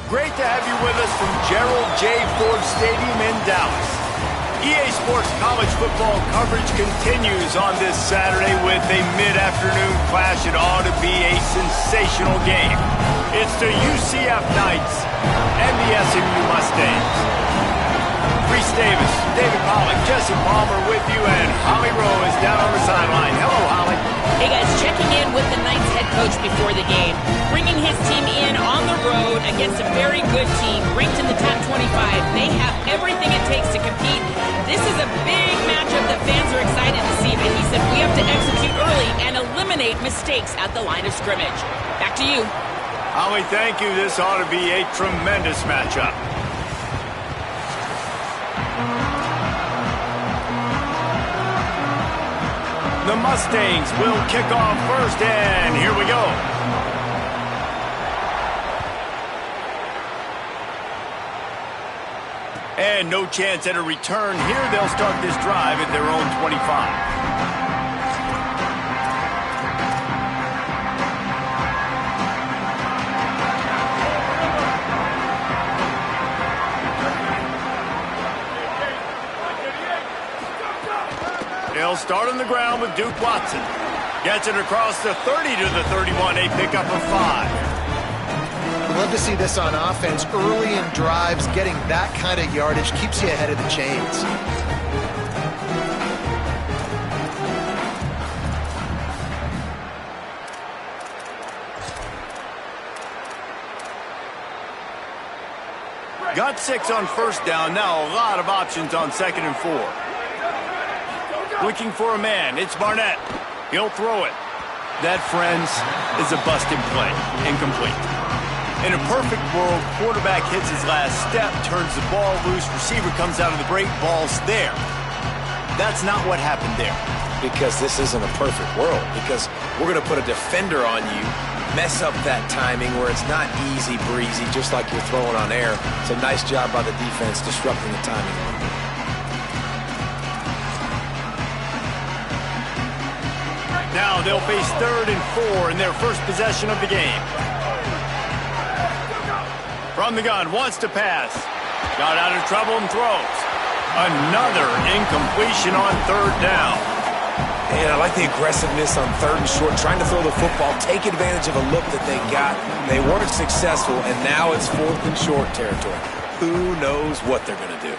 Great to have you with us from Gerald J. Ford Stadium in Dallas. EA Sports college football coverage continues on this Saturday with a mid-afternoon clash. It ought to be a sensational game. It's the UCF Knights and the SMU Mustangs. Reese Davis, David Pollack, Jesse Palmer with you, and Holly Rowe is down on the sideline. Hello, Holly. Hey, guys, checking in with the Knights head coach before the game. Bringing his team in on the road against a very good team, ranked in the top 25. They have everything it takes to compete. This is a big matchup that fans are excited to see, but he said we have to execute early and eliminate mistakes at the line of scrimmage. Back to you. Holly, thank you. This ought to be a tremendous matchup. The Mustangs will kick off first, and here we go. And no chance at a return here. They'll start this drive at their own 25. They'll start on the ground with Duke Watson. Gets it across the 30 to the 31, a pickup of 5. We'd love to see this on offense. Early in drives, getting that kind of yardage keeps you ahead of the chains. Got 6 on first down. Now a lot of options on 2nd and 4. Looking for a man. It's Barnett. He'll throw it. That, friends, is a busted play. Incomplete. In a perfect world, quarterback hits his last step, turns the ball loose, receiver comes out of the break, ball's there. That's not what happened there. Because this isn't a perfect world. Because we're going to put a defender on you, mess up that timing where it's not easy breezy, just like you're throwing on air. It's a nice job by the defense disrupting the timing. Now they'll face 3rd and 4 in their first possession of the game. From the gun, wants to pass. Got out of trouble and throws. Another incompletion on 3rd down. And I like the aggressiveness on 3rd and short, trying to throw the football, take advantage of a look that they got. They weren't successful, and now it's 4th and short territory. Who knows what they're going to do?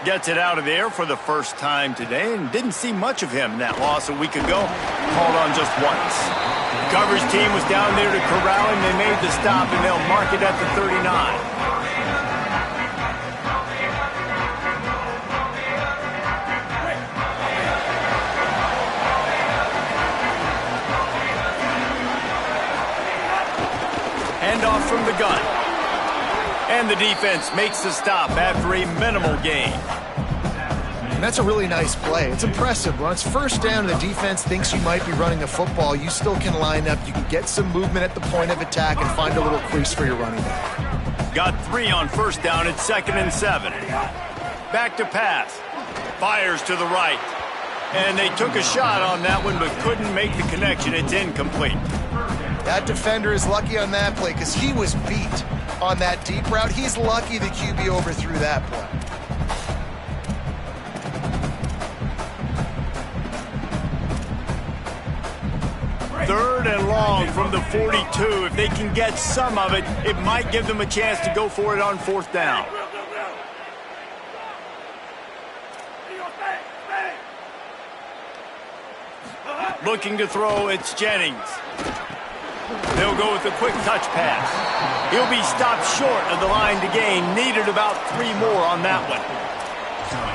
Gets it out of the air for the first time today and didn't see much of him in that loss a week ago. Called on just once. Coverage team was down there to corral him. They made the stop, and they'll mark it at the 39. Handoff from the gun. And the defense makes the stop after a minimal gain. And that's a really nice play. It's impressive. When it's first down and the defense thinks you might be running the football, you still can line up. You can get some movement at the point of attack and find a little crease for your running back. Got 3 on first down at 2nd and 7. Back to pass. Fires to the right. And they took a shot on that one but couldn't make the connection. It's incomplete. That defender is lucky on that play because he was beat on that deep route. He's lucky the QB overthrew that play. Third and long from the 42. If they can get some of it, it might give them a chance to go for it on 4th down. Looking to throw, it's Jennings. They'll go with a quick touch pass. He'll be stopped short of the line to gain. Needed about 3 more on that one.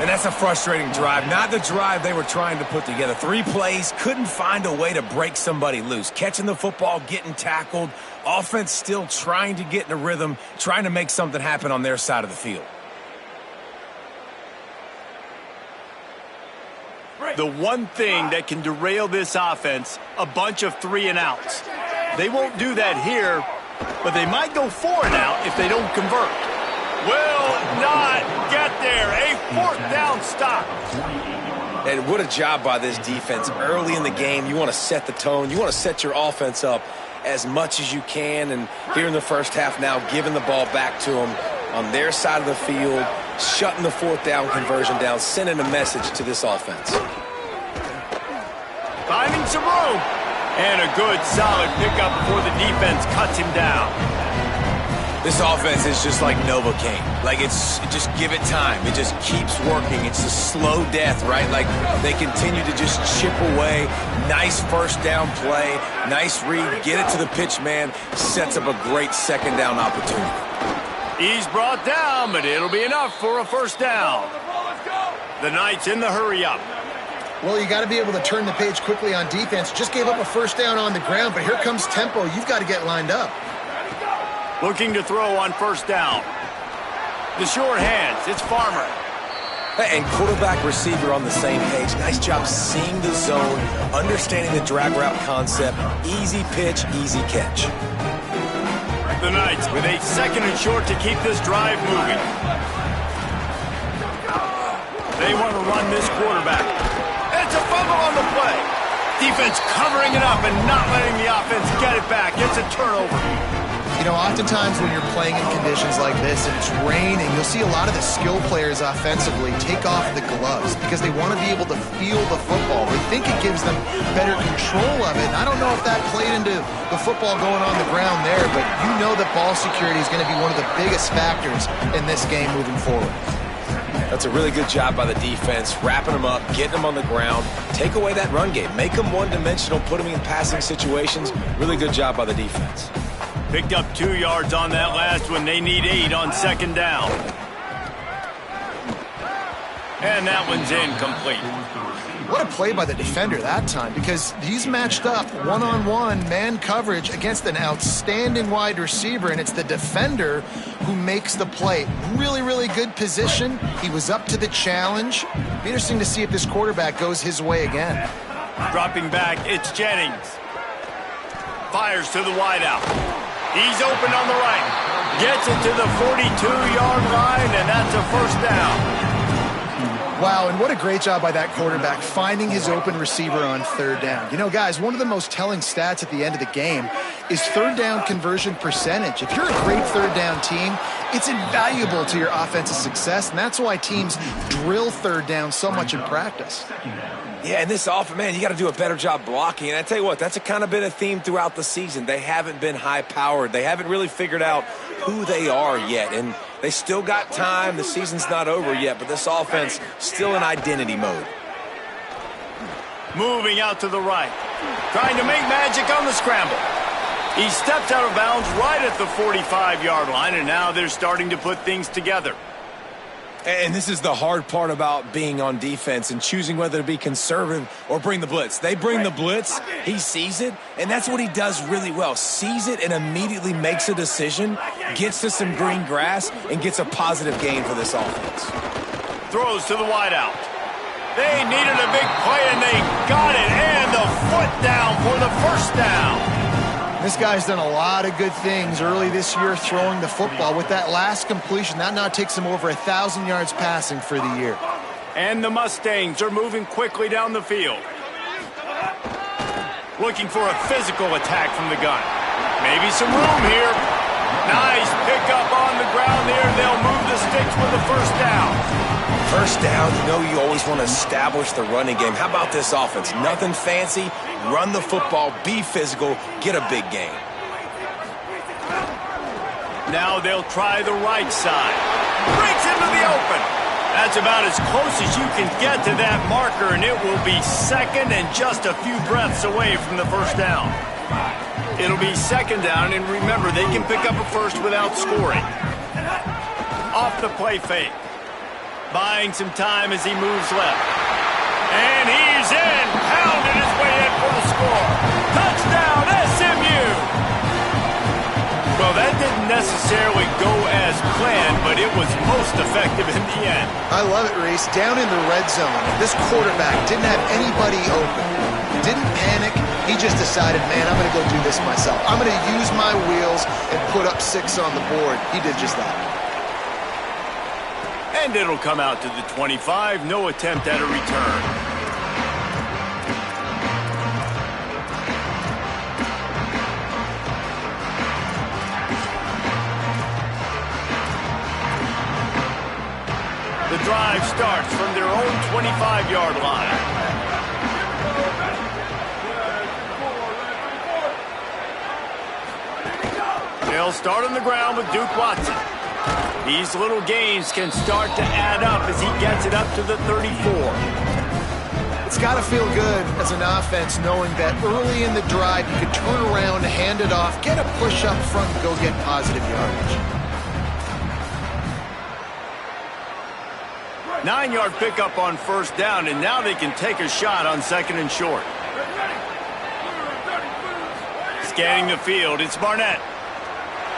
And that's a frustrating drive. Not the drive they were trying to put together. 3 plays, couldn't find a way to break somebody loose. Catching the football, getting tackled. Offense still trying to get in a rhythm, trying to make something happen on their side of the field. The one thing that can derail this offense, a bunch of 3 and outs. They won't do that here, but they might go 4 and out if they don't convert. Will not get there. A 4th down stop. And what a job by this defense. Early in the game, you want to set the tone. You want to set your offense up. as much as you can. And here in the first half now, giving the ball back to them on their side of the field, shutting the fourth down conversion down, sending a message to this offense. Finding some room. And a good, solid pickup before the defense cuts him down. This offense is just like Novocaine. Like, just give it time. It just keeps working. It's a slow death, right? Like, they continue to just chip away. Nice first down play. Nice read. Get it to the pitch man. Sets up a great second down opportunity. He's brought down, but it'll be enough for a first down. The Knights in the hurry-up. Well, you got to be able to turn the page quickly on defense. Just gave up a first down on the ground, but here comes tempo. You've got to get lined up. Looking to throw on first down. The short hands. It's Farmer. And quarterback receiver on the same page. Nice job seeing the zone, understanding the drag route concept. Easy pitch, easy catch. The Knights with a second and short to keep this drive moving. They want to run this quarterback. It's a fumble on the play. Defense covering it up and not letting the offense get it back. It's a turnover. You know, oftentimes when you're playing in conditions like this and it's raining, you'll see a lot of the skill players offensively take off the gloves because they want to be able to feel the football. They think it gives them better control of it. And I don't know if that played into the football going on the ground there, but you know that ball security is going to be one of the biggest factors in this game moving forward. That's a really good job by the defense, wrapping them up, getting them on the ground, take away that run game, make them one-dimensional, put them in passing situations. Really good job by the defense. Picked up 2 yards on that last one. They need 8 on second down. And that one's incomplete. What a play by the defender that time, because he's matched up one-on-one man coverage against an outstanding wide receiver, and it's the defender who makes the play. Really, really good position. He was up to the challenge. Be interesting to see if this quarterback goes his way again. Dropping back, it's Jennings. Fires to the wideout. He's open on the right. Gets it to the 42-yard line, and that's a first down. Wow, and what a great job by that quarterback finding his open receiver on third down. You know, guys, one of the most telling stats at the end of the game is third down conversion percentage. If you're a great third down team, it's invaluable to your offensive success, and that's why teams drill third down so much in practice. Yeah, and this offense, man, you got to do a better job blocking. And I tell you what, that's kind of been a theme throughout the season. They haven't been high-powered. They haven't really figured out who they are yet. And they still got time. The season's not over yet, but this offense still in identity mode. Moving out to the right. Trying to make magic on the scramble. He steps out of bounds right at the 45-yard line, and now they're starting to put things together. And this is the hard part about being on defense and choosing whether to be conservative or bring the blitz. They bring the blitz, he sees it, and that's what he does really well. Sees it and immediately makes a decision, gets to some green grass, and gets a positive gain for this offense. Throws to the wideout. They needed a big play, and they got it, and the foot down for the first down. This guy's done a lot of good things early this year throwing the football. With that last completion, that now takes him over 1,000 yards passing for the year. And the Mustangs are moving quickly down the field. Looking for a physical attack from the gun. Maybe some room here. Nice pickup on the ground there. They'll move the sticks with the first down. First down, you know you always want to establish the running game. How about this offense? Nothing fancy. Run the football, be physical, get a big gain. Now they'll try the right side. Breaks into the open. That's about as close as you can get to that marker, and it will be second and just a few breaths away from the first down. It'll be second down, and remember, they can pick up a first without scoring. Off the play fake. Buying some time as he moves left. And he's in. Pounded his way in for the score. Touchdown, SMU! Well, that didn't necessarily go as planned, but it was most effective in the end. I love it, Reese. Down in the red zone, this quarterback didn't have anybody open. Didn't panic. He just decided, man, I'm going to go do this myself. I'm going to use my wheels and put up 6 on the board. He did just that. And it'll come out to the 25. No attempt at a return. drive starts from their own 25-yard line. They'll start on the ground with Duke Watson. These little gains can start to add up as he gets it up to the 34. It's got to feel good as an offense knowing that early in the drive you can turn around, hand it off, get a push up front, and go get positive yardage. 9-yard pickup on first down, and now they can take a shot on second and short. Scanning the field, it's Barnett.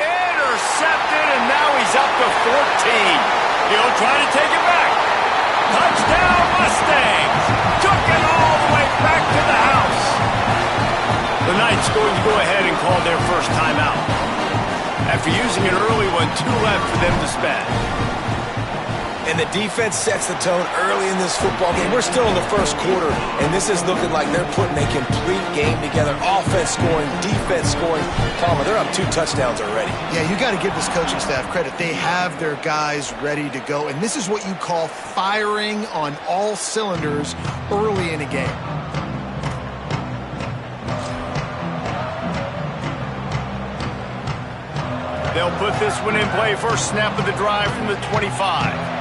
Intercepted, and now he's up to 14. He'll try to take it back. Touchdown, Mustangs! Took it all the way back to the house. The Knights going to go ahead and call their first timeout. After using an early one, 2 left for them to spend. And the defense sets the tone early in this football game. We're still in the first quarter, and this is looking like they're putting a complete game together. Offense scoring, defense scoring. Palmer, they're up 2 touchdowns already. Yeah, you got to give this coaching staff credit. They have their guys ready to go, and this is what you call firing on all cylinders early in a game. They'll put this one in play. First snap of the drive from the 25.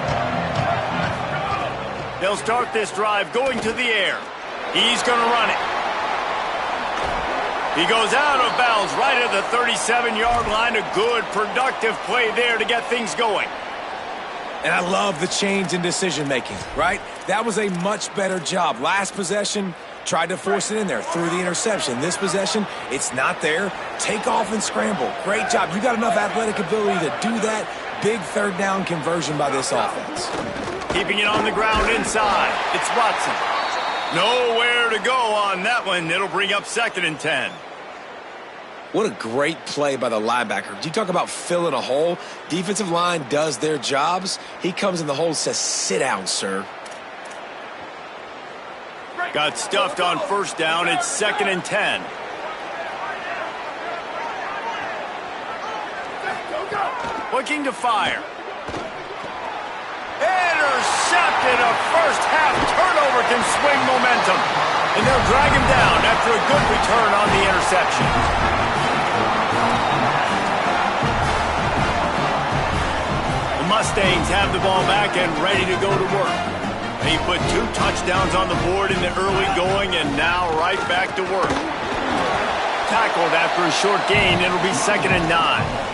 They'll start this drive going to the air. He's going to run it. He goes out of bounds right at the 37-yard line. A good, productive play there to get things going. And I love the change in decision-making, right? That was a much better job. Last possession, tried to force it in there through the interception. This possession, it's not there. Take off and scramble. Great job. You got enough athletic ability to do that. Big third down conversion by this offense. Keeping it on the ground inside. It's Watson. Nowhere to go on that one. It'll bring up second and 10. What a great play by the linebacker. You talk about filling a hole. Defensive line does their jobs. He comes in the hole and says, sit down, sir. Got stuffed on first down. It's second and 10. Looking to fire. Intercepted. A first half turnover can swing momentum. And they'll drag him down after a good return on the interception. The Mustangs have the ball back and ready to go to work. He put 2 touchdowns on the board in the early going and now right back to work. Tackled after a short gain. It'll be second and 9.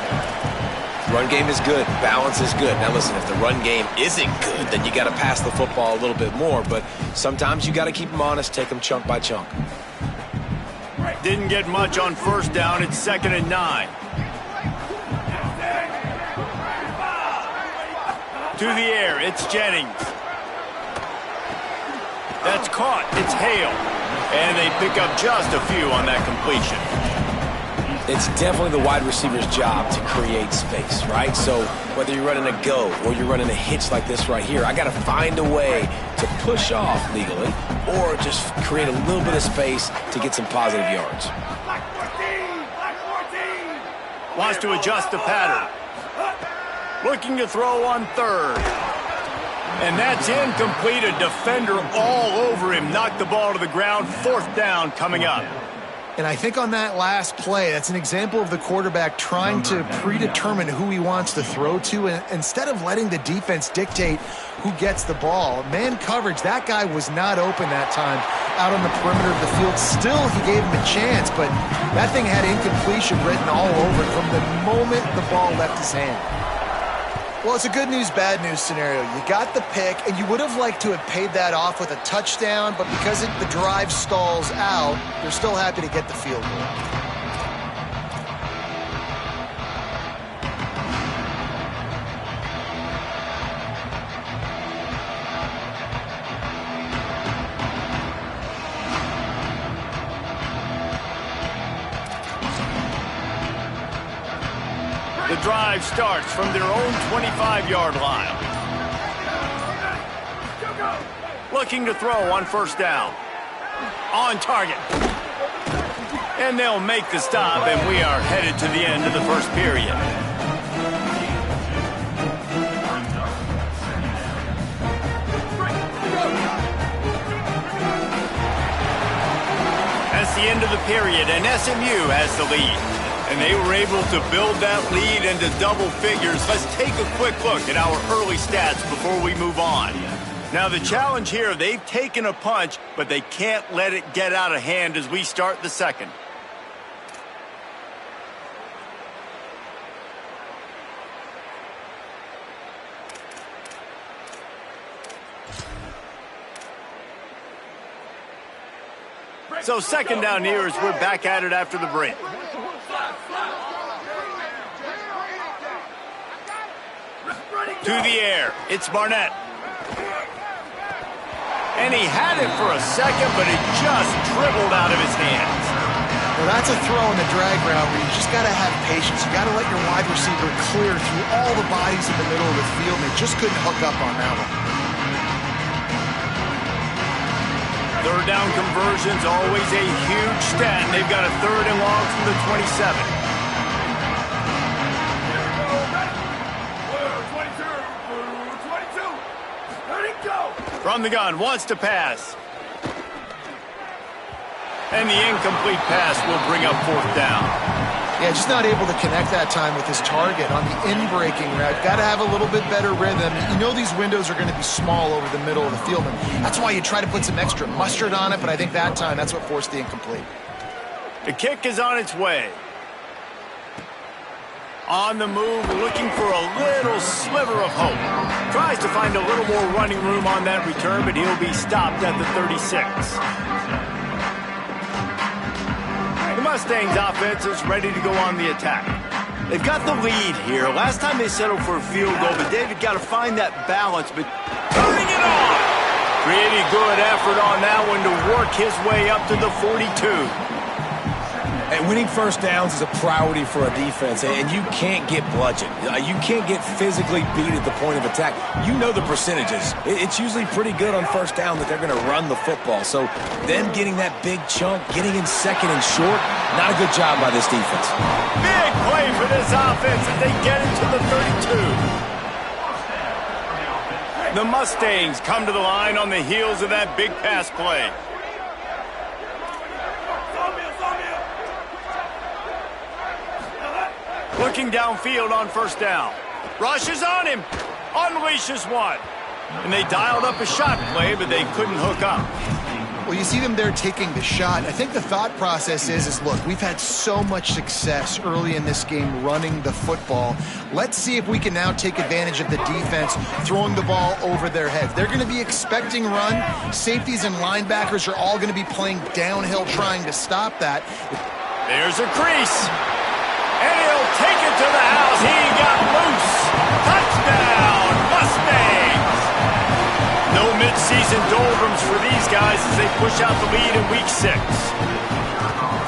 Run game is good. Balance is good. Now listen, if the run game isn't good, then you got to pass the football a little bit more. But sometimes you got to keep them honest, take them chunk by chunk. Didn't get much on first down. It's second and 9. To the air, it's Jennings. That's caught. It's Hale. And they pick up just a few on that completion. It's definitely the wide receiver's job to create space, right? So whether you're running a go or you're running a hitch like this right here, I got to find a way to push off legally or just create a little bit of space to get some positive yards. Wants to adjust the pattern. Looking to throw on third. And that's incomplete. A defender all over him. Knocked the ball to the ground. Fourth down coming up. And I think on that last play, that's an example of the quarterback trying to predetermine who he wants to throw to. And instead of letting the defense dictate who gets the ball, man coverage, that guy was not open that time out on the perimeter of the field. Still, he gave him a chance, but that thing had incompletion written all over it from the moment the ball left his hand. Well, it's a good news, bad news scenario. You got the pick, and you would have liked to have paid that off with a touchdown, but because the drive stalls out, they're still happy to get the field goal. The drive starts from their own 25-yard line. Looking to throw on first down. On target. And they'll make the stop, and we are headed to the end of the first period. the end of the period, and SMU has the lead. And they were able to build that lead into double figures. Let's take a quick look at our early stats before we move on. Now, the challenge here, they've taken a punch, but they can't let it get out of hand as we start the second. So second down here as we're back at it after the break. To the air, it's Barnett. And he had it for a second, but it just dribbled out of his hands. Well, that's a throw in the drag route where you just got to have patience. You got to let your wide receiver clear through all the bodies in the middle of the field, and they just couldn't hook up on that one. Third down conversion's always a huge stat. They've got a third and long from the 27. From the gun, wants to pass. And the incomplete pass will bring up fourth down. Yeah, just not able to connect that time with his target on the in-breaking route. Got to have a little bit better rhythm. You know these windows are going to be small over the middle of the field, and that's why you try to put some extra mustard on it, but I think that time that's what forced the incomplete. The kick is on its way. On the move, looking for a little sliver of hope. Tries to find a little more running room on that return, but he'll be stopped at the 36. The Mustangs offense is ready to go on the attack. They've got the lead here. Last time they settled for a field goal, but David got to find that balance, but turning it on. Pretty good effort on that one to work his way up to the 42. And winning first downs is a priority for a defense, and you can't get bludgeoned. You can't get physically beat at the point of attack. You know the percentages. It's usually pretty good on first down that they're going to run the football. So them getting that big chunk, getting in second and short, not a good job by this defense. Big play for this offense as they get into the 32. The Mustangs come to the line on the heels of that big pass play. Looking downfield on first down. Rushes on him. Unleashes one. And they dialed up a shot play, but they couldn't hook up. Well, you see them there taking the shot. I think the thought process is look, we've had so much success early in this game running the football. Let's see if we can now take advantage of the defense throwing the ball over their heads. They're going to be expecting run. Safeties and linebackers are all going to be playing downhill trying to stop that. There's a crease. And he'll take it to the house. He got loose. Touchdown, Mustangs. No midseason doldrums for these guys as they push out the lead in week 6.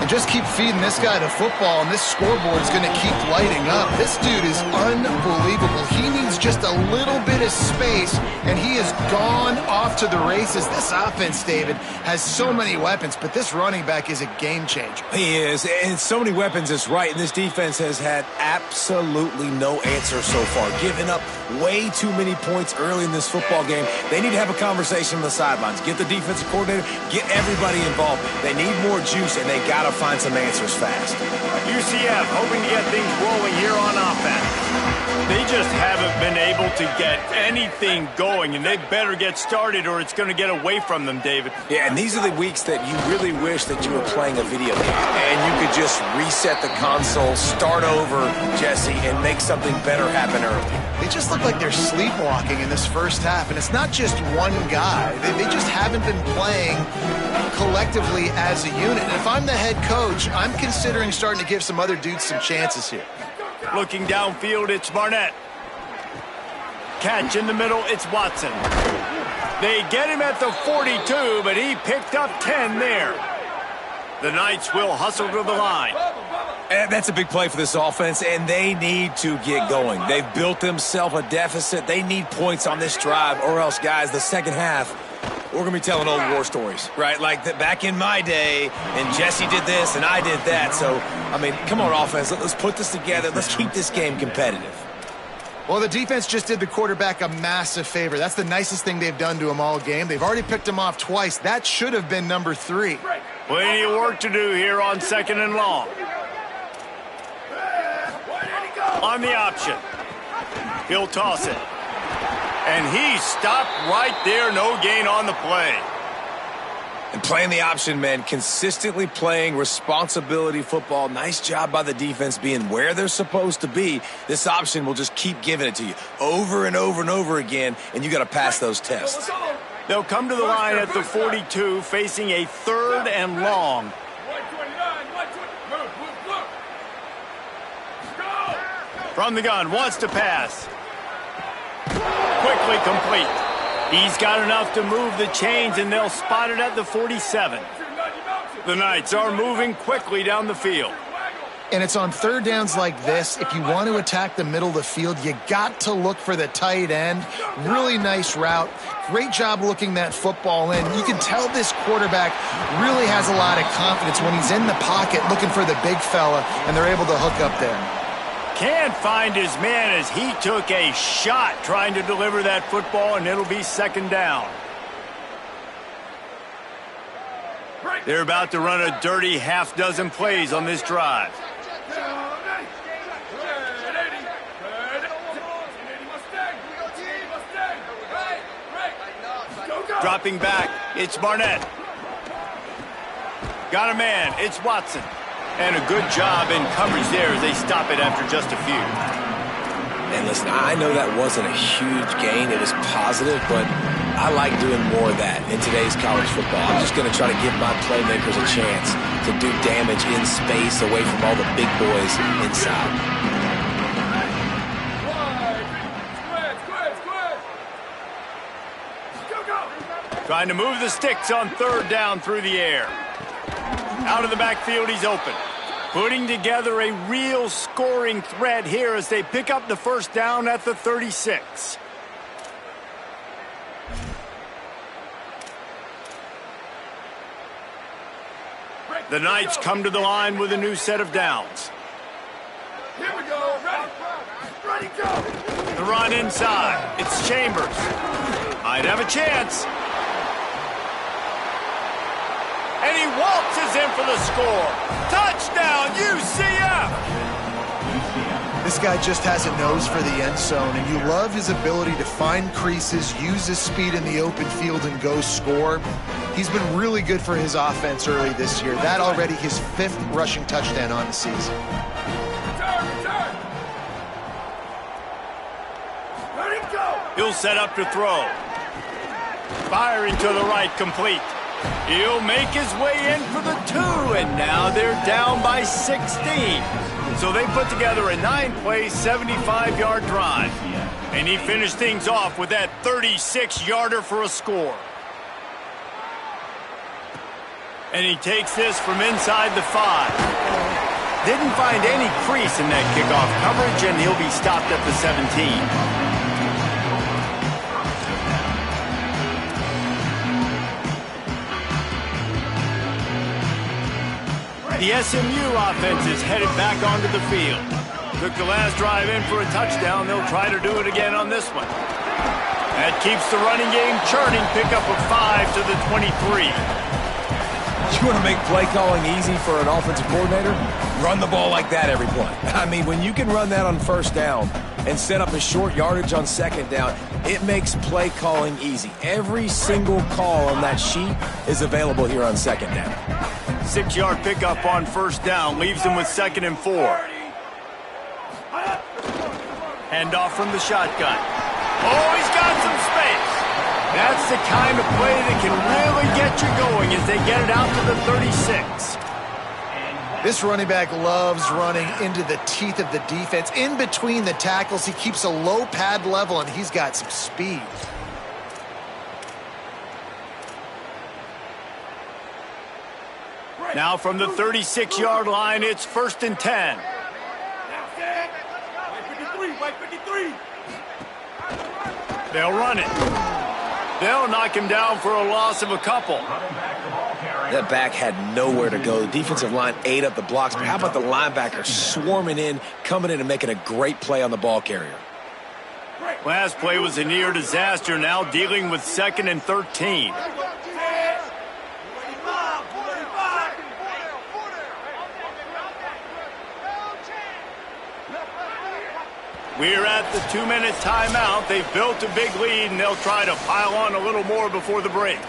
And just keep feeding this guy the football, and this scoreboard is going to keep lighting up. This dude is unbelievable. He needs just a little bit of space, and he has gone off to the races. This offense, David, has so many weapons, but this running back is a game changer. He is, and so many weapons is right, and this defense has had absolutely no answer so far. Giving up way too many points early in this football game. They need to have a conversation on the sidelines. Get the defensive coordinator, get everybody involved. They need more juice, and they got to find some answers fast. UCF hoping to get things rolling here on offense. They just haven't been able to get anything going, and they better get started or it's going to get away from them, David. Yeah, and these are the weeks that you really wish that you were playing a video game and you could just reset the console, start over, Jesse, and make something better happen early. They just look like they're sleepwalking in this first half, and it's not just one guy. They just haven't been playing collectively as a unit. And if I'm the head coach, I'm considering starting to give some other dudes some chances here. Looking downfield, it's Barnett. Catch in the middle, it's Watson. They get him at the 42, but he picked up 10 there. The Knights will hustle to the line. And that's a big play for this offense, and they need to get going. They've built themselves a deficit. They need points on this drive, or else, guys, the second half, we're going to be telling old war stories, right? Like back in my day, and Jesse did this, and I did that. So, I mean, come on, offense. Let's put this together. Let's keep this game competitive. Well, the defense just did the quarterback a massive favor. That's the nicest thing they've done to him all game. They've already picked him off twice. That should have been number 3. Plenty of work to do here on 2nd and long. On the option. He'll toss it. And he stopped right there. No gain on the play. And playing the option, man, consistently playing responsibility football. Nice job by the defense being where they're supposed to be. This option will just keep giving it to you over and over and over again, and you got to pass those tests. They'll come to the line at the 42, facing a 3rd and long. From the gun, wants to pass. Quickly complete. He's got enough to move the chains, and they'll spot it at the 47. The Knights are moving quickly down the field. And it's on 3rd downs like this. If you want to attack the middle of the field, you got to look for the tight end. Really nice route. Great job looking that football in. You can tell this quarterback really has a lot of confidence when he's in the pocket looking for the big fella, and they're able to hook up there. Can't find his man as he took a shot trying to deliver that football, and it'll be 2nd down. They're about to run a dirty half-dozen plays on this drive. Dropping back, it's Barnett. Got a man, it's Watson. And a good job in coverage there as they stop it after just a few. And listen, I know that wasn't a huge gain. It was positive, but I like doing more of that in today's college football. I'm just going to try to give my playmakers a chance to do damage in space away from all the big boys inside. Trying to move the sticks on 3rd down through the air. Out of the backfield, he's open. Putting together a real scoring threat here as they pick up the 1st down at the 36. The Knights come to the line with a new set of downs. Here we go. Ready, go. The run inside. It's Chambers. Might have a chance. And he waltzes in for the score. Touchdown, UCF! This guy just has a nose for the end zone, and you love his ability to find creases, use his speed in the open field, and go score. He's been really good for his offense early this year. That already his 5th rushing touchdown on the season. Return. Ready, go. He'll set up to throw. Firing to the right, complete. He'll make his way in for the 2, and now they're down by 16. So they put together a 9-play, 75-yard drive. And he finished things off with that 36-yarder for a score. And he takes this from inside the 5. Didn't find any crease in that kickoff coverage, and he'll be stopped at the 17. The SMU offense is headed back onto the field. Took the last drive in for a touchdown. They'll try to do it again on this one. That keeps the running game churning. Pickup of 5 to the 23. You want to make play calling easy for an offensive coordinator? Run the ball like that every play. I mean, when you can run that on 1st down and set up a short yardage on 2nd down, it makes play calling easy. Every single call on that sheet is available here on 2nd down. 6-yard pickup on 1st down leaves them with 2nd and 4. Handoff from the shotgun. Oh, he's got some space. That's the kind of play that can really get you going as they get it out to the 36. This running back loves running into the teeth of the defense. In between the tackles, he keeps a low pad level, and he's got some speed. Now from the 36-yard line, it's 1st and 10. They'll run it. They'll knock him down for a loss of a couple. That back had nowhere to go. The defensive line ate up the blocks, but how about the linebacker swarming in, coming in and making a great play on the ball carrier? Last play was a near disaster, now dealing with 2nd and 13. We're at the 2-minute timeout. They've built a big lead, and they'll try to pile on a little more before the break.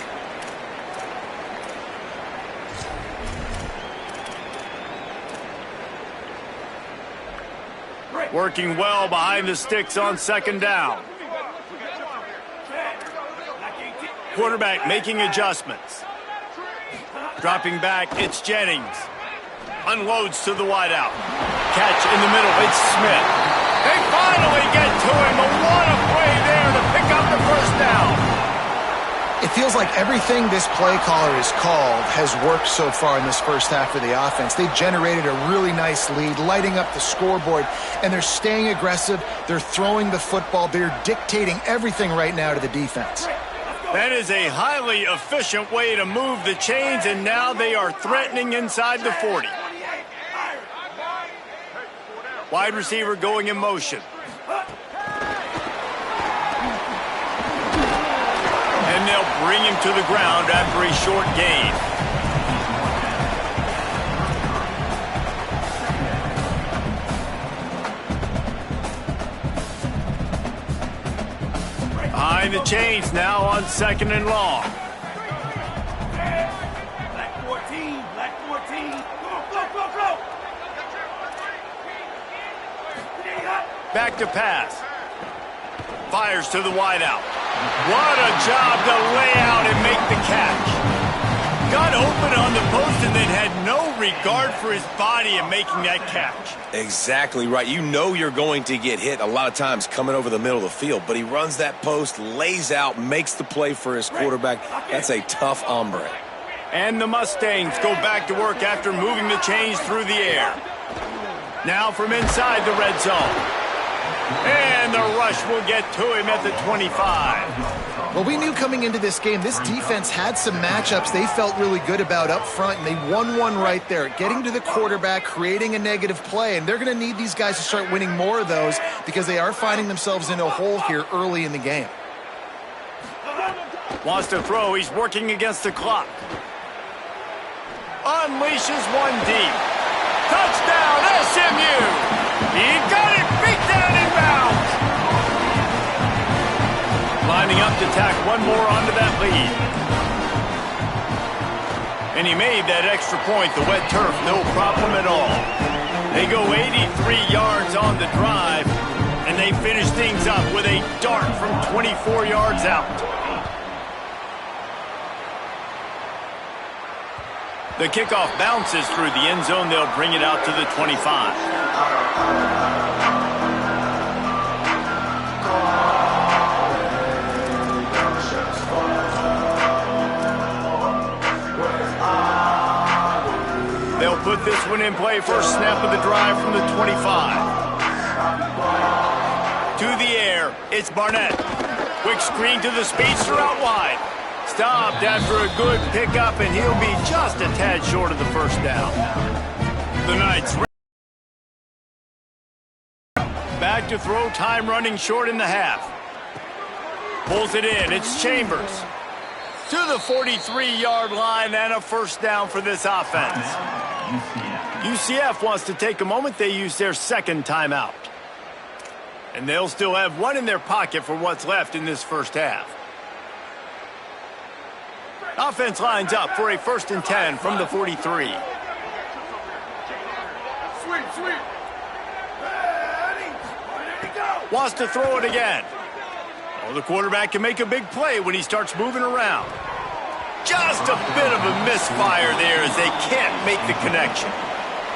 Working well behind the sticks on 2nd down. Quarterback making adjustments. Dropping back, it's Jennings. Unloads to the wideout. Catch in the middle, it's Smith. They finally get to him, but what a play there to pick up the first down. It feels like everything this play caller has called has worked so far in this first half of the offense. They've generated a really nice lead, lighting up the scoreboard, and they're staying aggressive. They're throwing the football. They're dictating everything right now to the defense. That is a highly efficient way to move the chains, and now they are threatening inside the 40. Wide receiver going in motion. And they'll bring him to the ground after a short gain. Behind the chains now on 2nd and long. Black 14, black 14. Go. Back to pass. Fires to the wideout. What a job to lay out and make the catch. Got open on the post and then had no regard for his body in making that catch. Exactly right. You know you're going to get hit a lot of times coming over the middle of the field, but he runs that post, lays out, makes the play for his quarterback. That's a tough hombre. And the Mustangs go back to work after moving the chains through the air. Now from inside the red zone. And the rush will get to him at the 25. Well, we knew coming into this game, this defense had some matchups they felt really good about up front, and they won one right there, getting to the quarterback, creating a negative play, and they're going to need these guys to start winning more of those because they are finding themselves in a hole here early in the game. Wants to throw. He's working against the clock. Unleashes one deep. Touchdown, SMU! He got it, beat down in bounds. Lining up to tack one more onto that lead. And he made that extra point, the wet turf, no problem at all. They go 83 yards on the drive, and they finish things up with a dart from 24 yards out. The kickoff bounces through the end zone. They'll bring it out to the 25. They'll put this one in play. First snap of the drive from the 25. To the air, it's Barnett. Quick screen to the speedster out wide. Stopped after a good pickup, and he'll be just a tad short of the first down. The Knights back to throw, time running short in the half. Pulls it in, it's Chambers. To the 43-yard line and a first down for this offense. UCF wants to take a moment. They use their second timeout. And they'll still have one in their pocket for what's left in this first half. Offense lines up for a 1st and 10 from the 43. Sweep. Ready, go. Wants to throw it again. Oh, the quarterback can make a big play when he starts moving around. Just a bit of a misfire there as they can't make the connection.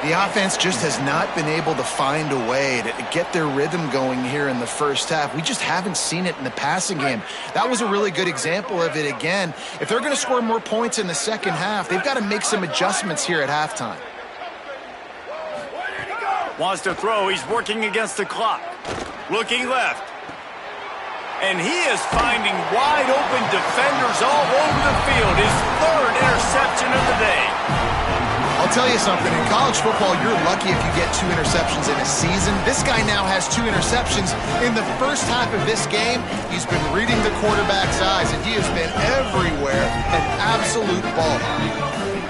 The offense just has not been able to find a way to get their rhythm going here in the first half. We just haven't seen it in the passing game. That was a really good example of it again. If they're going to score more points in the second half, they've got to make some adjustments here at halftime. Wants to throw. He's working against the clock. Looking left. And he is finding wide open defenders all over the field. His 3rd interception of the day. I'll I'll tell you something. In college football, you're lucky if you get 2 interceptions in a season. This guy now has 2 interceptions. In the first half of this game, he's been reading the quarterback's eyes, and he has been everywhere, an absolute ball.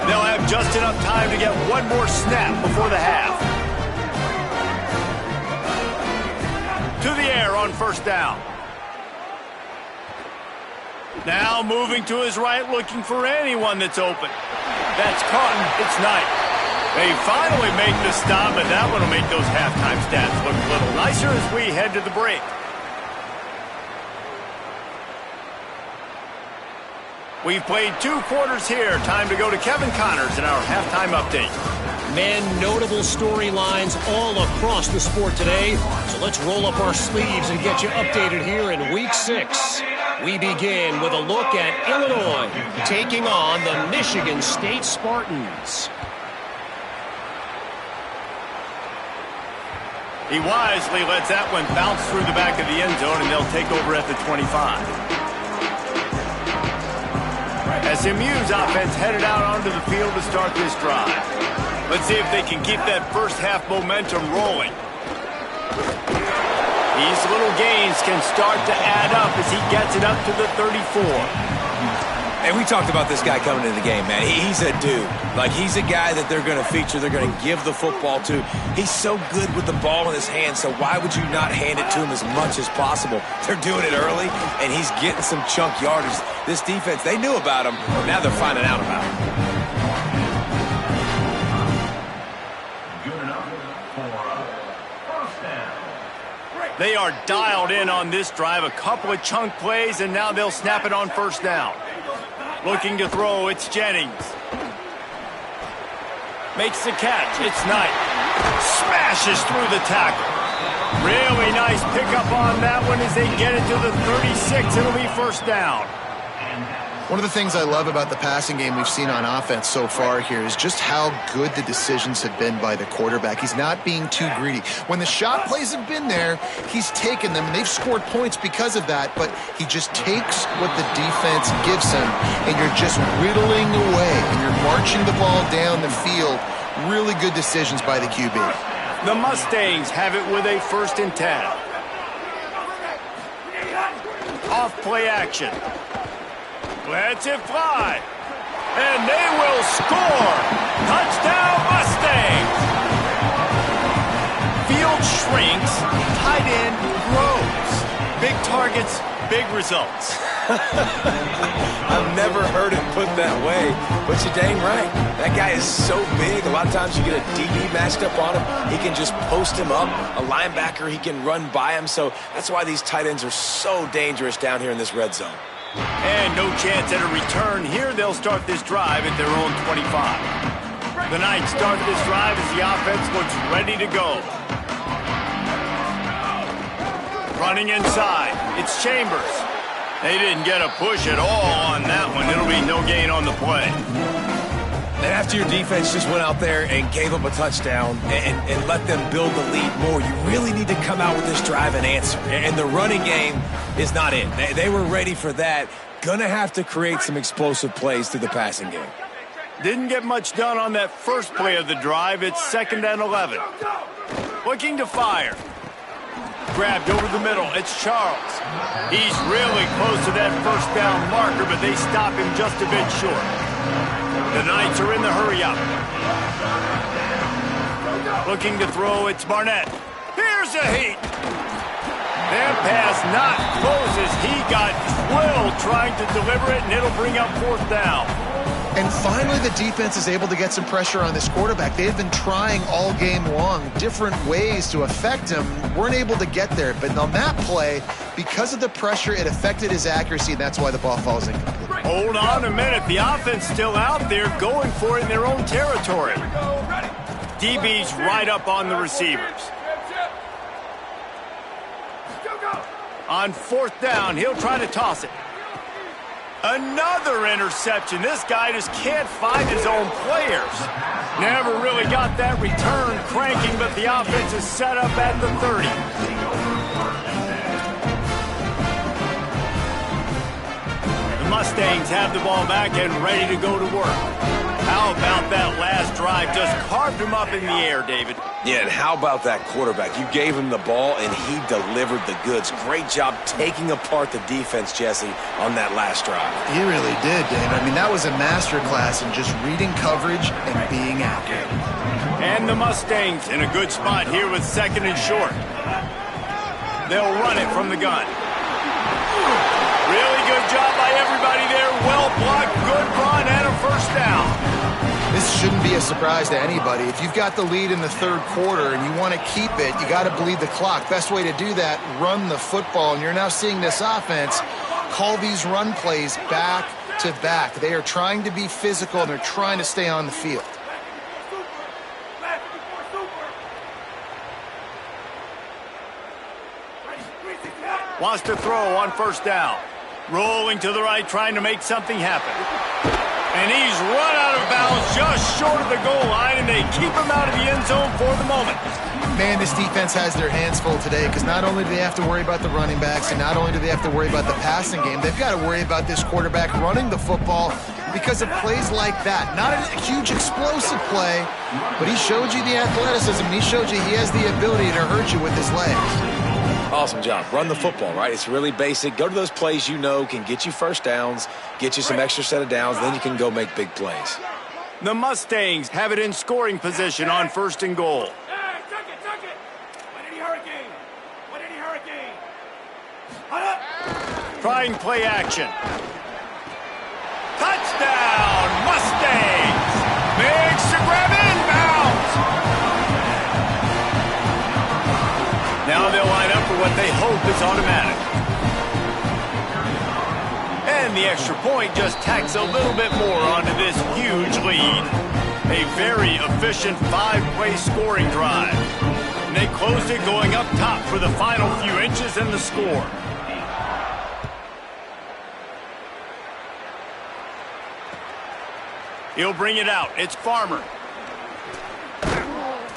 They'll have just enough time to get one more snap before the half. To the air on first down. Now moving to his right, looking for anyone that's open. That's caught. It's Knight. They finally make the stop, but that one will make those halftime stats look a little nicer as we head to the break. We've played 2 quarters here. Time to go to Kevin Connors in our halftime update. Men, notable storylines all across the sport today. So let's roll up our sleeves and get you updated here in Week 6. We begin with a look at Illinois taking on the Michigan State Spartans. He wisely lets that one bounce through the back of the end zone, and they'll take over at the 25. SMU's offense headed out onto the field to start this drive. Let's see if they can keep that first half momentum rolling. These little gains can start to add up as he gets it up to the 34. And we talked about this guy coming into the game, man. He's a dude. Like, he's a guy that they're going to feature, they're going to give the football to. He's so good with the ball in his hand, so why would you not hand it to him as much as possible? They're doing it early, and he's getting some chunk yardage. This defense, they knew about him, but now they're finding out about him. They are dialed in on this drive. A couple of chunk plays, and now they'll snap it on first down. Looking to throw, it's Jennings. Makes the catch, it's Knight. Smashes through the tackle. Really nice pickup on that one as they get it to the 36. It'll be first down. One of the things I love about the passing game we've seen on offense so far here is just how good the decisions have been by the quarterback. He's not being too greedy. When the shot plays have been there, he's taken them, and they've scored points because of that, but he just takes what the defense gives him, and you're just whittling away, and you're marching the ball down the field. Really good decisions by the QB. The Mustangs have it with a 1st and 10. Off play action. Lets it fly. And they will score. Touchdown Mustangs. Field shrinks. Tight end grows. Big targets, big results. I've never heard it put that way, but you're dang right. That guy is so big. A lot of times you get a DB matched up on him. He can just post him up. A linebacker, he can run by him. So that's why these tight ends are so dangerous down here in this red zone. And no chance at a return. Here they'll start this drive at their own 25. The Knights start this drive as the offense looks ready to go. Running inside, it's Chambers. They didn't get a push at all on that one. It'll be no gain on the play. And after your defense just went out there and gave up a touchdown and let them build the lead more, you really need to come out with this drive and answer. And the running game is not it. They were ready for that. Gonna have to create some explosive plays through the passing game. Didn't get much done on that first play of the drive. It's 2nd and 11. Looking to fire. Grabbed over the middle. It's Charles. He's really close to that first down marker, but they stop him just a bit short. The Knights are in the hurry-up. Looking to throw, it's Barnett. Here's a heat. That pass not close as he got drilled trying to deliver it, and it'll bring up 4th down. And finally, the defense is able to get some pressure on this quarterback. They've been trying all game long different ways to affect him. Weren't able to get there. But on that play, because of the pressure, it affected his accuracy, and that's why the ball falls incomplete. Hold on a minute. The offense still out there going for it in their own territory. DB's right up on the receivers. On 4th down, he'll try to toss it. Another interception. This guy just can't find his own players. Never really got that return cranking, but the offense is set up at the 30. The Mustangs have the ball back and ready to go to work. How about that last drive? Just carved him up in the air, David. Yeah, and how about that quarterback? You gave him the ball, and he delivered the goods. Great job taking apart the defense, Jesse, on that last drive. He really did, Dave. I mean, that was a masterclass in just reading coverage and being accurate. And the Mustangs in a good spot here with second and short. They'll run it from the gun. Really good job by everybody there. Well blocked, good run, and a first down. This shouldn't be a surprise to anybody. If you've got the lead in the third quarter and you want to keep it, you got to bleed the clock. Best way to do that, run the football. And you're now seeing this offense call these run plays back to back. They are trying to be physical, and they're trying to stay on the field. Wants to throw on first down. Rolling to the right, trying to make something happen. And he's run out of bounds just short of the goal line, and they keep him out of the end zone for the moment. Man, this defense has their hands full today because not only do they have to worry about the running backs and not only do they have to worry about the passing game, they've got to worry about this quarterback running the football because of plays like that. Not a huge explosive play, but he showed you the athleticism, and he showed you he has the ability to hurt you with his legs. Awesome job. Run the football, right? It's really basic. Go to those plays you know can get you first downs, get you some extra set of downs, then you can go make big plays. The Mustangs have it in scoring position on first and goal. Hey, tuck it. What any hurricane? Trying play action. Touchdown, Mustangs! Makes the grab inbounds. Now they'll line up for what they hope is automatic. And the extra point just tacks a little bit more onto this huge lead. A very efficient 5-play scoring drive. And they closed it going up top for the final few inches in the score. He'll bring it out. It's Farmer.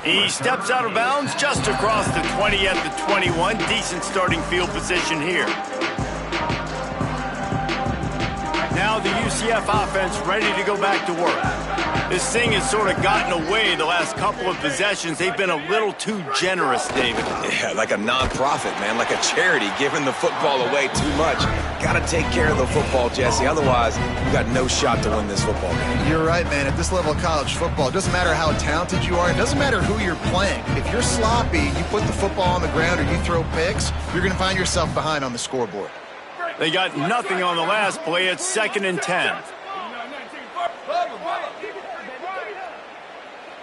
He steps out of bounds just across the 20 at the 21. Decent starting field position here. Now the UCF offense ready to go back to work. This thing has sort of gotten away the last couple of possessions. They've been a little too generous, David. Yeah, like a non-profit, man, like a charity, giving the football away too much. Got to take care of the football, Jesse. Otherwise, you got no shot to win this football game. You're right, man. At this level of college football, it doesn't matter how talented you are. It doesn't matter who you're playing. If you're sloppy, you put the football on the ground or you throw picks, you're going to find yourself behind on the scoreboard. They got nothing on the last play. It's 2nd and 10.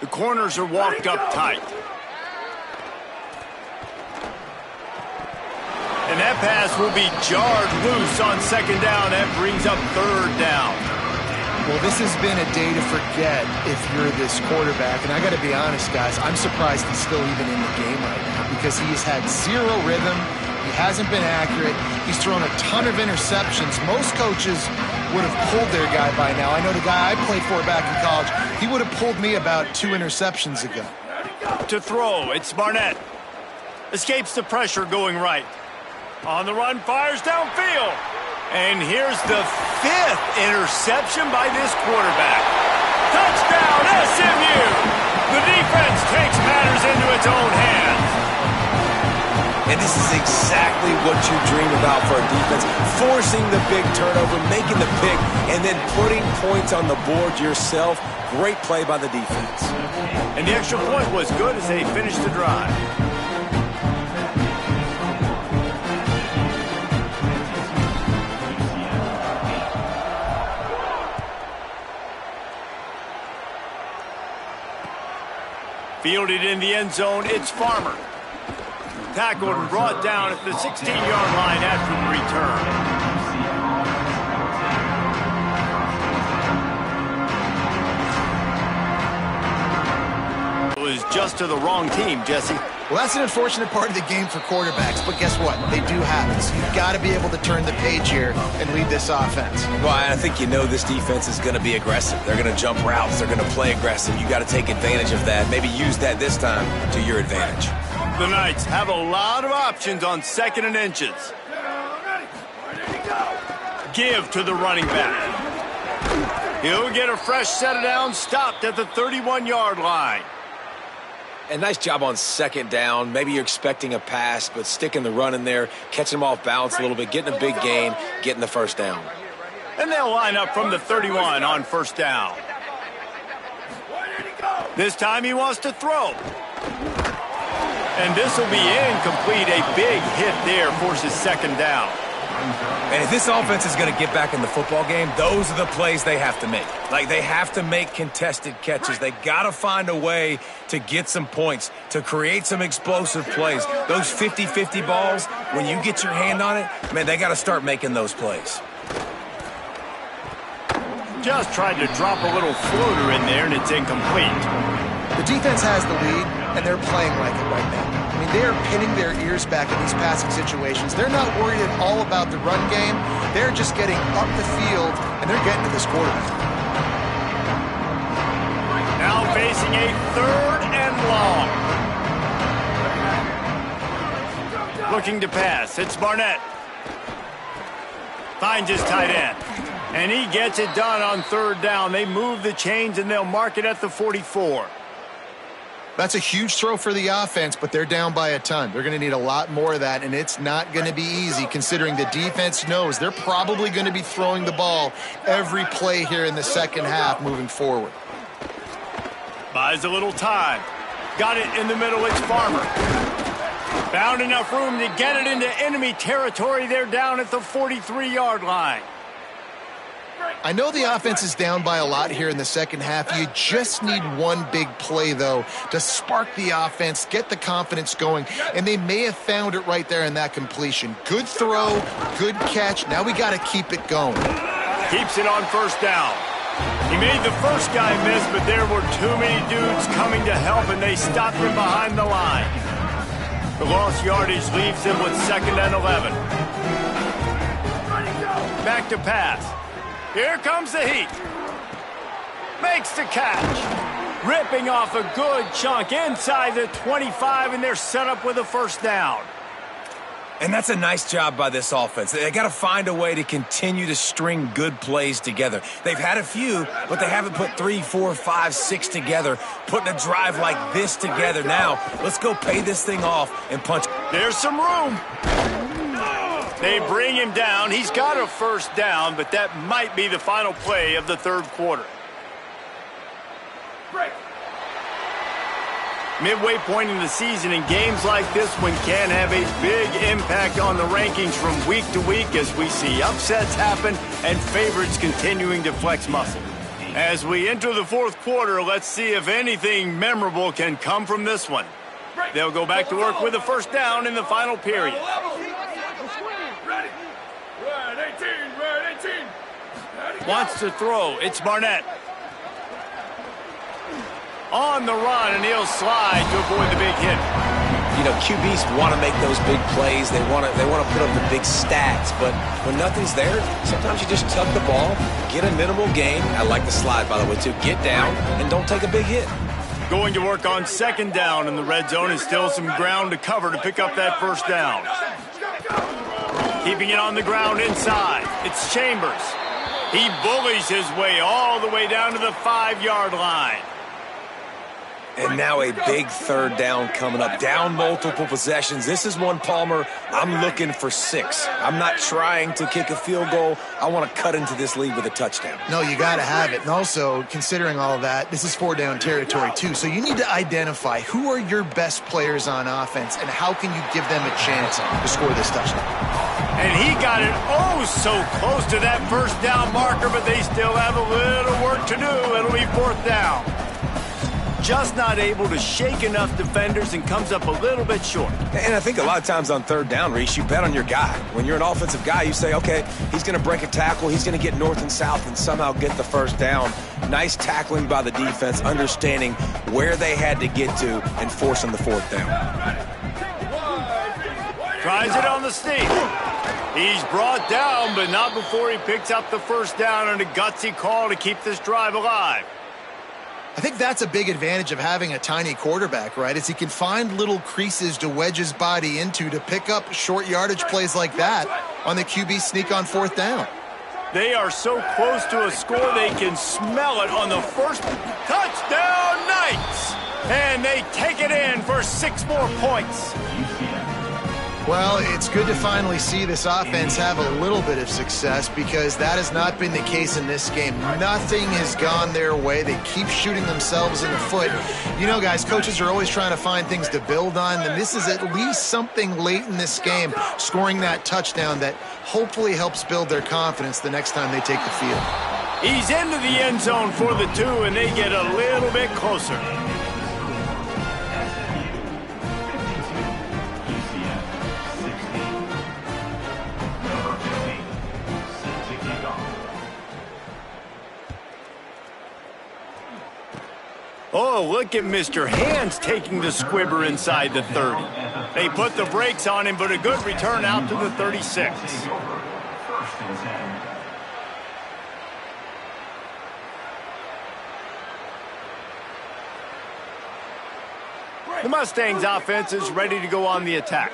The corners are walked up tight. And that pass will be jarred loose on 2nd down. That brings up 3rd down. Well, this has been a day to forget if you're this quarterback. And I got to be honest, guys, I'm surprised he's still even in the game right now because he's had zero rhythm. He hasn't been accurate. He's thrown a ton of interceptions. Most coaches would have pulled their guy by now. I know the guy I played for back in college, he would have pulled me about 2 interceptions ago. To throw, it's Barnett. Escapes the pressure going right. On the run, fires downfield. And here's the 5th interception by this quarterback. Touchdown, SMU! The defense takes matters into its own hands. And this is exactly what you dream about for a defense. Forcing the big turnover, making the pick, and then putting points on the board yourself. Great play by the defense. And the extra point was good as they finished the drive. Fielded in the end zone, it's Farmer. Tackled and brought down at the 16-yard line after the return. It was just to the wrong team, Jesse. Well, that's an unfortunate part of the game for quarterbacks, but guess what? They do happen. So you've got to be able to turn the page here and lead this offense. Well, I think you know this defense is going to be aggressive. They're going to jump routes. They're going to play aggressive. You got to take advantage of that. Maybe use that this time to your advantage. The Knights have a lot of options on 2nd and inches. Ready, go. Give to the running back. He'll get a fresh set of downs stopped at the 31-yard line. And nice job on second down. Maybe you're expecting a pass, but sticking the run in there, catching them off balance a little bit, getting a big gain, getting the first down. And they'll line up from the 31 on first down. This time he wants to throw. And this will be incomplete. A big hit there forces second down. And if this offense is going to get back in the football game, those are the plays they have to make. Like, they have to make contested catches. They got to find a way to get some points, to create some explosive plays. Those 50-50 balls, when you get your hand on it, man, they got to start making those plays. Just tried to drop a little floater in there, and it's incomplete. The defense has the lead, and they're playing like it right now. I mean, they are pinning their ears back in these passing situations. They're not worried at all about the run game. They're just getting up the field, and they're getting to this quarterback. Now facing a 3rd and long. Looking to pass. It's Barnett. Finds his tight end. And he gets it done on 3rd down. They move the chains, and they'll mark it at the 44. That's a huge throw for the offense, but they're down by a ton. They're going to need a lot more of that, and it's not going to be easy considering the defense knows they're probably going to be throwing the ball every play here in the second half moving forward. Buys a little time. Got it in the middle. It's Farmer. Found enough room to get it into enemy territory. They're down at the 43-yard line. I know the offense is down by a lot here in the second half. You just need one big play, though, to spark the offense, get the confidence going, and they may have found it right there in that completion. Good throw, good catch. Now we got to keep it going. Keeps it on first down. He made the first guy miss, but there were too many dudes coming to help, and they stopped him behind the line. The lost yardage leaves him with 2nd and 11. Back to pass. Here comes the heat. Makes the catch. Ripping off a good chunk inside the 25, and they're set up with a first down. And that's a nice job by this offense. They got to find a way to continue to string good plays together. They've had a few, but they haven't put 3, 4, 5, 6 together, putting a drive like this together. Now, let's go pay this thing off and punch. There's some room. They bring him down. He's got a first down, but that might be the final play of the 3rd quarter. Break. Midway point in the season, and games like this one can have a big impact on the rankings from week to week as we see upsets happen and favorites continuing to flex muscle. As we enter the 4th quarter, let's see if anything memorable can come from this one. They'll go back to work with a first down in the final period. Ready. Red 18. Red 18. Wants to throw. It's Barnett. On the run, and he'll slide to avoid the big hit. You know, QBs want to make those big plays. They want to put up the big stats. But when nothing's there, sometimes you just tuck the ball, get a minimal gain. I like the slide, by the way, too. Get down and don't take a big hit. Going to work on 2nd down in the red zone, and still some ground to cover to pick up that first down. Keeping it on the ground inside. It's Chambers. He bullies his way all the way down to the 5-yard line. And now a big 3rd down coming up. Down multiple possessions. This is one, Palmer, I'm looking for 6. I'm not trying to kick a field goal. I want to cut into this lead with a touchdown. No, you got to have it. And also, considering all of that, this is 4-down territory, too. So you need to identify who are your best players on offense and how can you give them a chance to score this touchdown. And he got it so close to that first down marker, but they still have a little work to do. It'll be 4th down. Just not able to shake enough defenders and comes up a little bit short. And I think a lot of times on 3rd down, Reese, you bet on your guy. When you're an offensive guy, you say, okay, he's going to break a tackle, he's going to get north and south and somehow get the first down. Nice tackling by the defense, understanding where they had to get to and forcing the 4th down. Tries it on the sneak. He's brought down, but not before he picks up the first down on a gutsy call to keep this drive alive. I think that's a big advantage of having a tiny quarterback, right? Is he can find little creases to wedge his body into to pick up short yardage plays like that on the QB sneak on 4th down. They are so close to a score they can smell it on the first touchdown. Knights! And they take it in for 6 more points. Well, it's good to finally see this offense have a little bit of success because that has not been the case in this game. Nothing has gone their way. They keep shooting themselves in the foot. You know, guys, coaches are always trying to find things to build on, and this is at least something late in this game, scoring that touchdown that hopefully helps build their confidence the next time they take the field. He's into the end zone for the 2, and they get a little bit closer. Oh, look at Mr. Hands taking the squibber inside the 30. They put the brakes on him, but a good return out to the 36. The Mustangs offense is ready to go on the attack.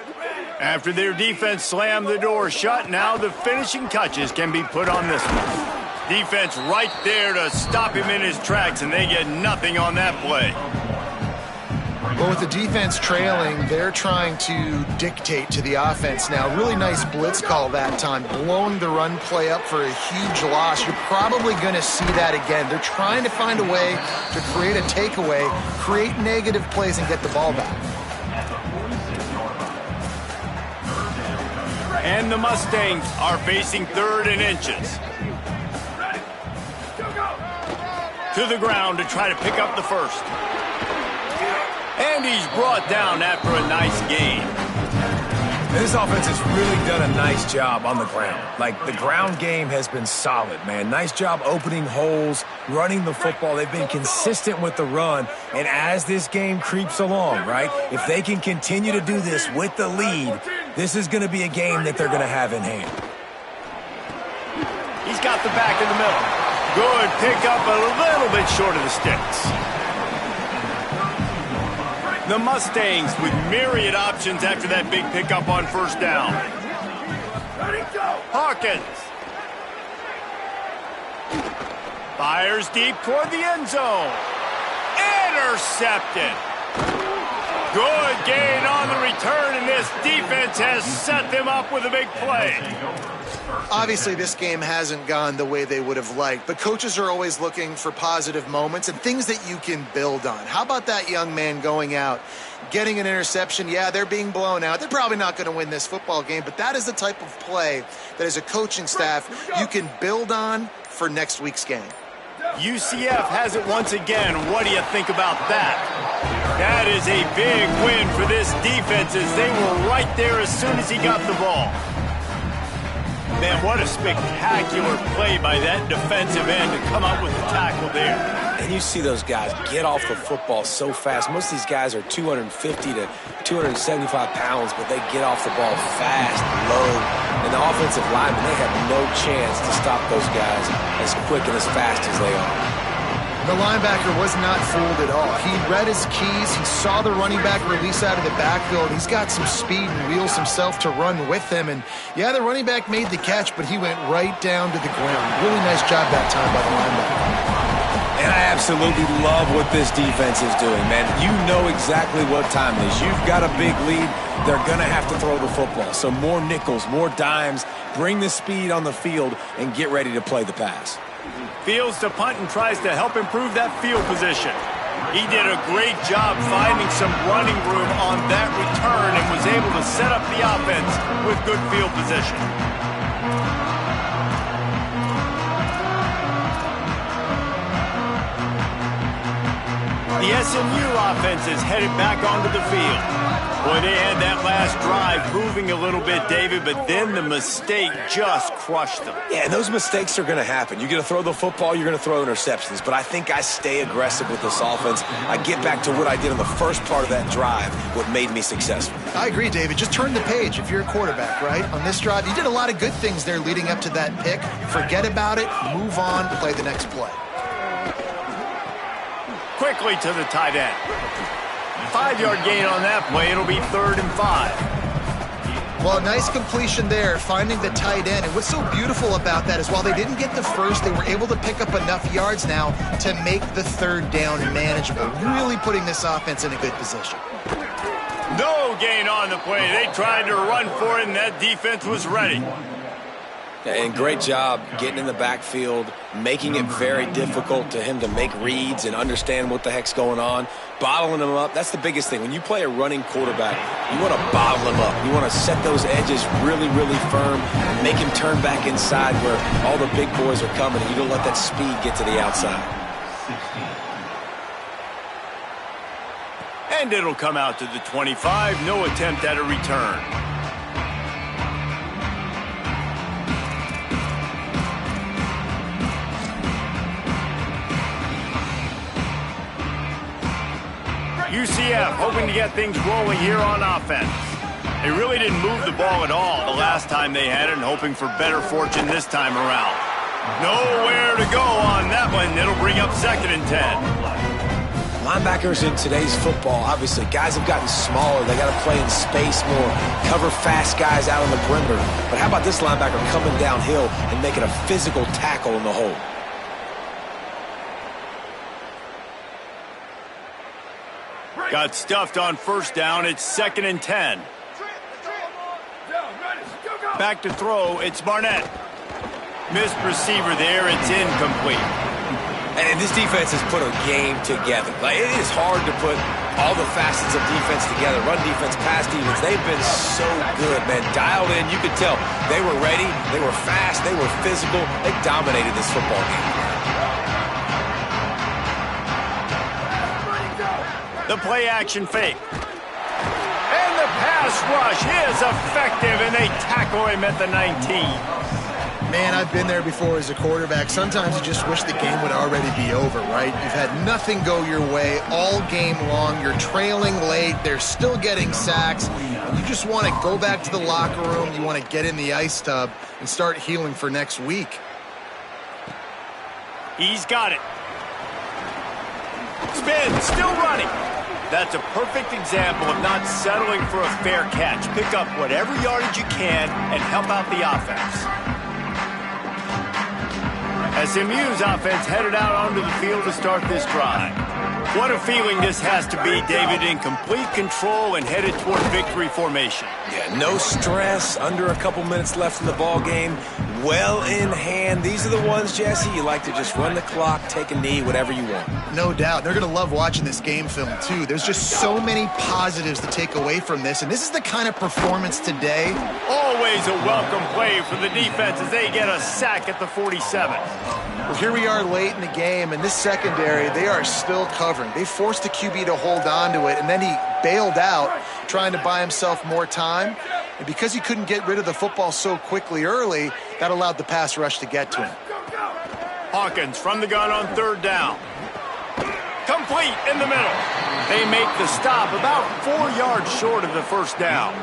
After their defense slammed the door shut, now the finishing touches can be put on this one. Defense right there to stop him in his tracks, and they get nothing on that play. Well, with the defense trailing, they're trying to dictate to the offense now. Really nice blitz call that time, blowing the run play up for a huge loss. You're probably going to see that again. They're trying to find a way to create a takeaway, create negative plays, and get the ball back. And the Mustangs are facing 3rd and inches. To the ground to try to pick up the first. And he's brought down after a nice gain. This offense has really done a nice job on the ground. Like, the ground game has been solid, man. Nice job opening holes, running the football. They've been consistent with the run. And as this game creeps along, right, if they can continue to do this with the lead, this is going to be a game that they're going to have in hand. He's got the back in the middle. Good pickup, a little bit short of the sticks. The Mustangs with myriad options after that big pickup on first down. Hawkins. Fires deep toward the end zone. Intercepted. Good gain on the return, and this defense has set them up with a big play. Obviously, this game hasn't gone the way they would have liked, but coaches are always looking for positive moments and things that you can build on. How about that young man going out, getting an interception? Yeah, they're being blown out. They're probably not going to win this football game, but that is the type of play that as a coaching staff you can build on for next week's game. UCF has it once again. What do you think about that? That is a big win for this defense as they were right there as soon as he got the ball. Man, what a spectacular play by that defensive end to come up with the tackle there. And you see those guys get off the football so fast. Most of these guys are 250 to 275 pounds, but they get off the ball fast, low. And the offensive linemen, they have no chance to stop those guys as quick and as fast as they are. The linebacker was not fooled at all. He read his keys. He saw the running back release out of the backfield. He's got some speed and wheels himself to run with him. And, yeah, the running back made the catch, but he went right down to the ground. Really nice job that time by the linebacker. And I absolutely love what this defense is doing, man. You know exactly what time it is. You've got a big lead. They're going to have to throw the football. So more nickels, more dimes, bring the speed on the field, and get ready to play the pass. Fields to punt and tries to help improve that field position. He did a great job finding some running room on that return and was able to set up the offense with good field position. The SMU offense is headed back onto the field. Boy, they had that last drive moving a little bit, David, but then the mistake just crushed them. Yeah, and those mistakes are going to happen. You're going to throw the football, you're going to throw interceptions, but I think I stay aggressive with this offense. I get back to what I did in the first part of that drive, what made me successful. I agree, David. Just turn the page if you're a quarterback, right? On this drive, you did a lot of good things there leading up to that pick. Forget about it, move on, play the next play. Quickly to the tight end. 5-yard gain on that play. It'll be 3rd and 5. Well, nice completion there, finding the tight end. And what's so beautiful about that is while they didn't get the first, they were able to pick up enough yards now to make the third down manageable, really putting this offense in a good position. No gain on the play. They tried to run for it, and that defense was ready. And great job getting in the backfield, making it very difficult to him to make reads and understand what the heck's going on, bottling him up. That's the biggest thing. When you play a running quarterback, you want to bottle him up. You want to set those edges really, really firm and make him turn back inside where all the big boys are coming, and you don't let that speed get to the outside. And it'll come out to the 25. No attempt at a return. UCF hoping to get things rolling here on offense. They really didn't move the ball at all the last time they had it, and hoping for better fortune this time around. Nowhere to go on that one. It'll bring up 2nd and 10. Linebackers in today's football, obviously, guys have gotten smaller. They got to play in space more, cover fast guys out on the perimeter. But how about this linebacker coming downhill and making a physical tackle in the hole? Got stuffed on 1st down. It's 2nd and 10. Back to throw. It's Barnett. Missed receiver there. It's incomplete. And this defense has put a game together. Like, it is hard to put all the facets of defense together. Run defense, pass defense. They've been so good, man. Dialed in. You could tell they were ready. They were fast. They were physical. They dominated this football game. The play-action fake. And the pass rush is effective, and they tackle him at the 19. Man, I've been there before as a quarterback. Sometimes you just wish the game would already be over, right? You've had nothing go your way all game long. You're trailing late. They're still getting sacks. And you just want to go back to the locker room. You want to get in the ice tub and start healing for next week. He's got it. Spin, still running. That's a perfect example of not settling for a fair catch. Pick up whatever yardage you can and help out the offense. SMU's offense headed out onto the field to start this drive. What a feeling this has to be, David, in complete control and headed toward victory formation. Yeah, no stress, under a couple minutes left in the ball game, well in hand. These are the ones, Jesse, you like to just run the clock, take a knee, whatever you want. No doubt. They're going to love watching this game film, too. There's just so many positives to take away from this, and this is the kind of performance today. Always a welcome play for the defense as they get a sack at the 47. Well, here we are late in the game, and this secondary, they are still covering. They forced the QB to hold on to it, and then he bailed out, trying to buy himself more time. And because he couldn't get rid of the football so quickly early, that allowed the pass rush to get to him. Hawkins from the gun on 3rd down. Complete in the middle. They make the stop about 4 yards short of the 1st down.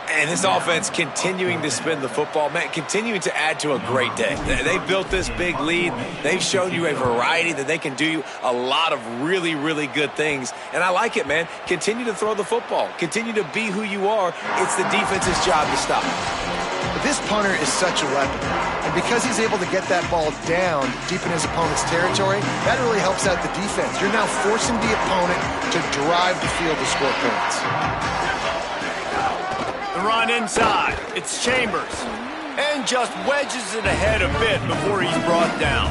And this offense continuing to spin the football, man, continuing to add to a great day. They built this big lead. They've shown you a variety that they can do a lot of really, really good things. And I like it, man. Continue to throw the football. Continue to be who you are. It's the defense's job to stop. But this punter is such a weapon. And because he's able to get that ball down deep in his opponent's territory, that really helps out the defense. You're now forcing the opponent to drive the field to score points. The run inside. It's Chambers. And just wedges it ahead a bit before he's brought down.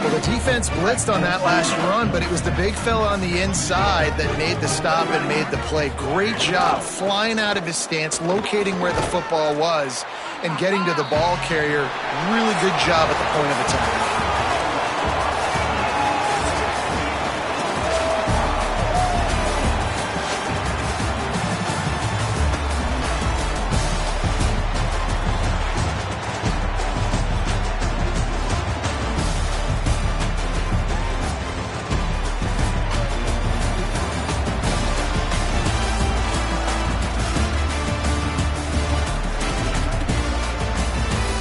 Well, the defense blitzed on that last run, but it was the big fella on the inside that made the stop and made the play. Great job flying out of his stance, locating where the football was, and getting to the ball carrier. Really good job at the point of attack.